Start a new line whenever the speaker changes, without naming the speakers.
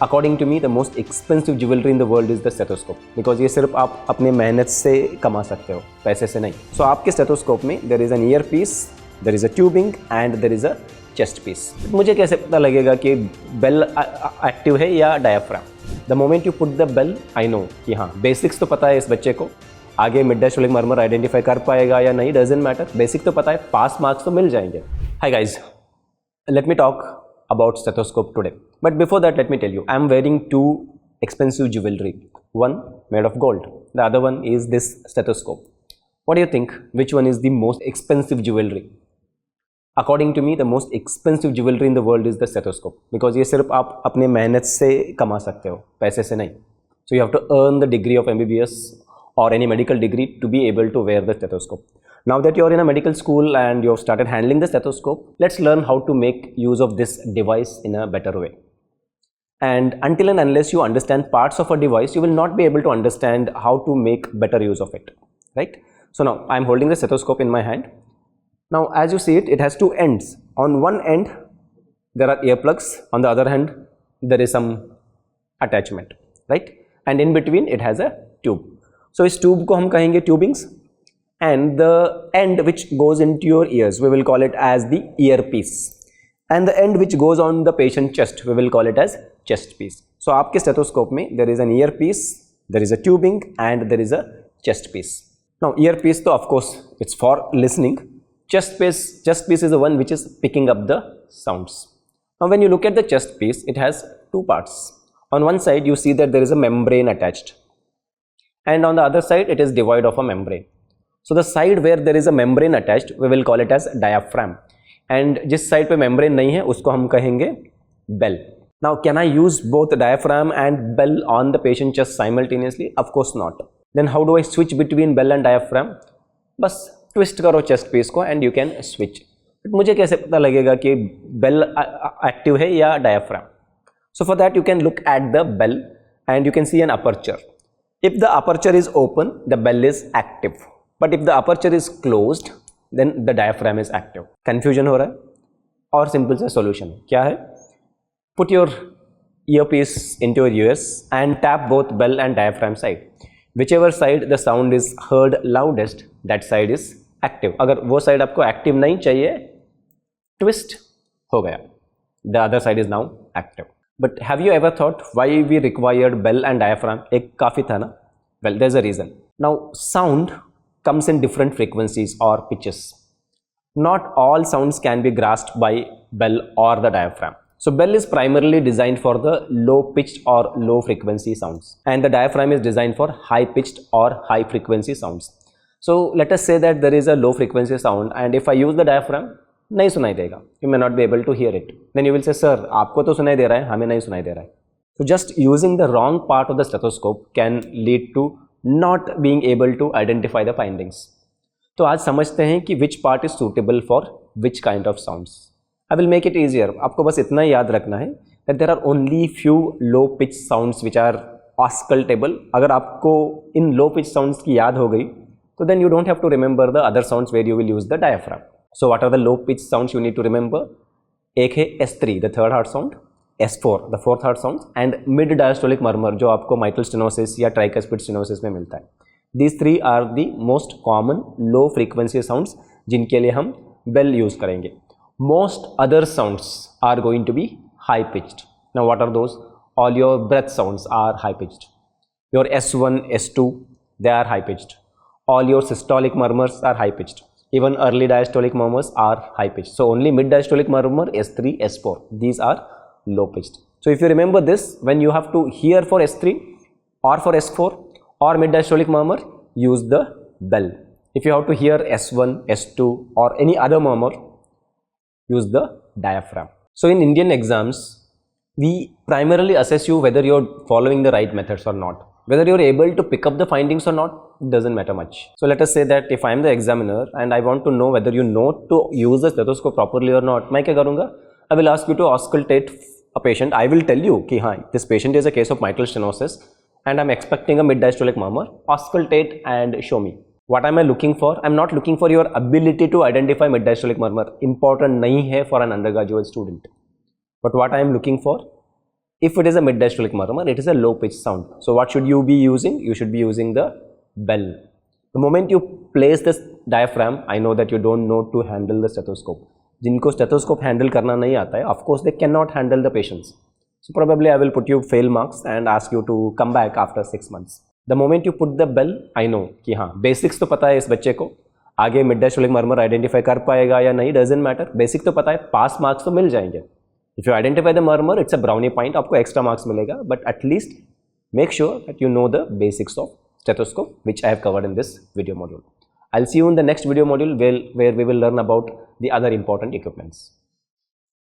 According to me the most expensive jewellery in the world is the stethoscope, because ये सिर्फ आप अपने मेहनत से कमा सकते हो, पैसे से नहीं. सो आपके स्टेथोस्कोप में there is an ear piece, there is a tubing and there is a chest piece. मुझे कैसे पता लगेगा कि बेल एक्टिव है या diaphragm? The moment you put the bell I know कि हाँ, बेसिक्स तो पता है इस बच्चे को, आगे मिड डायस्टोलिक मर्मर आइडेंटिफाई कर पाएगा या नहीं डजंट मैटर, बेसिक तो पता है, पास मार्क्स तो मिल जाएंगे. Hi guys, let me talk about stethoscope today. But before that, let me tell you, I am wearing two expensive jewelry. One made of gold. The other one is this stethoscope. What do you think? Which one is the most expensive jewelry? According to me, the most expensive jewelry in the world is the stethoscope. Because ये सिर्फ आप अपने मेहनत से कमा सकते हो, पैसे से नहीं. So you have to earn the degree of MBBS or any medical degree to be able to wear the stethoscope. Now that you are in a medical school and you have started handling the stethoscope, let's learn how to make use of this device in a better way. And until and unless you understand parts of a device, you will not be able to understand how to make better use of it, right? So now I am holding the stethoscope in my hand. Now as you see it, it has two ends. On one end, there are earplugs. On the other hand, there is some attachment, right? And in between, it has a tube. So इस tube को हम कहेंगे tubings. And the end which goes into your ears, we will call it as the earpiece. And the end which goes on the patient chest, we will call it as chest piece. So आपके stethoscope में there is an earpiece, there is a tubing and there is a chest piece. Now earpiece तो of course it's for listening. Chest piece is the one which is picking up the sounds. Now when you look at the chest piece, it has two parts. On one side you see that there is a membrane attached, and on the other side it is devoid of a membrane. So the side where there is a membrane attached, we will call it as diaphragm. And जिस side पे membrane नहीं है, उसको हम कहेंगे bell. Now can I use both diaphragm and bell on the patient chest simultaneously? Of course not. Then how do I switch between bell and diaphragm? बस twist करो chest piece को and you can switch. But मुझे कैसे पता लगेगा कि bell active है या diaphragm? So for that you can look at the bell and you can see an aperture. If the aperture is open, the bell is active. But if the aperture is closed, then the diaphragm is active. Confusion हो रहा है? और simple सा solution क्या है? Put your earpiece into your ears and tap both bell and diaphragm side. Whichever side the sound is heard loudest, that side is active. अगर वो side आपको active नहीं चाहिए, twist हो गया. The other side is now active. But have you ever thought why we required bell and diaphragm? एक काफी था ना? Well, there's a reason. Now sound comes in different frequencies or pitches. Not all sounds can be grasped by bell or the diaphragm. So bell is primarily designed for the low pitched or low frequency sounds, and the diaphragm is designed for high pitched or high frequency sounds. So let us say that there is a low frequency sound and if I use the diaphragm, नहीं सुनाई देगा. You may not be able to hear it. Then you will say, sir, आपको तो सुनाई दे रहा है, हमें नहीं सुनाई दे रहा है. So just using the wrong part of the stethoscope can lead to not being able to identify the findings. तो आज समझते हैं कि which part is suitable for which kind of sounds. I will make it easier. आपको बस इतना याद रखना है that there are only few low pitch sounds which are auscultable. अगर आपको इन low pitch sounds की याद हो गई तो then you don't have to remember the other sounds where you will use the diaphragm. So what are the low pitch sounds you need to remember? एक है S3, the third heart sound. S4, the fourth heart sounds, and mid diastolic murmur जो आपको mitral stenosis या tricuspid stenosis में मिलता है. These three are the most common low frequency sounds जिनके लिए हम bell use करेंगे. Most other sounds are going to be high pitched. Now what are those? All your breath sounds are high pitched. Your S1, S2, they are high pitched. All your systolic murmurs are high pitched. Even early diastolic murmurs are high pitched. So only mid diastolic murmur, S3, S4, these are low pitched. So if you remember this, when you have to hear for S3 or for S4 or mid diastolic murmur, use the bell. If you have to hear S1, S2 or any other murmur, use the diaphragm. So in Indian exams, we primarily assess you whether you're following the right methods or not. Whether you're able to pick up the findings or not doesn't matter much. So let us say that if I'm the examiner and I want to know whether you know to use the stethoscope properly or not, मैं क्या करूँगा? I will ask you to auscultate a patient. I will tell you कि हाँ, this patient is a case of mitral stenosis and I'm expecting a mid diastolic murmur. Auscultate and show me. What am I looking for? I'm not looking for your ability to identify mid diastolic murmur. Important नहीं है for an undergraduate student. But what I am looking for? If it is a mid-diastolic murmur, it is a low pitch sound. So what should you be using? You should be using the bell. The moment you place this diaphragm, I know that you don't know to handle the stethoscope. जिनको stethoscope handle करना नहीं आता है, of course they cannot handle the patients. So probably I will put you fail marks and ask you to come back after 6 months. The moment you put the bell, I know कि हाँ basics तो पता है इस बच्चे को, आगे mid diastolic murmur identify कर पाएगा या नहीं डजेंट मैटर, बेसिक तो पता है, पास मार्क्स तो मिल जाएंगे. If you identify the murmur, it's a brownie point, आपको एक्स्ट्रा मार्क्स मिलेगा, but at least make sure that you know the basics of stethoscope which I have covered in this video module. I'll see you in the next video module where we will learn about the other important equipments.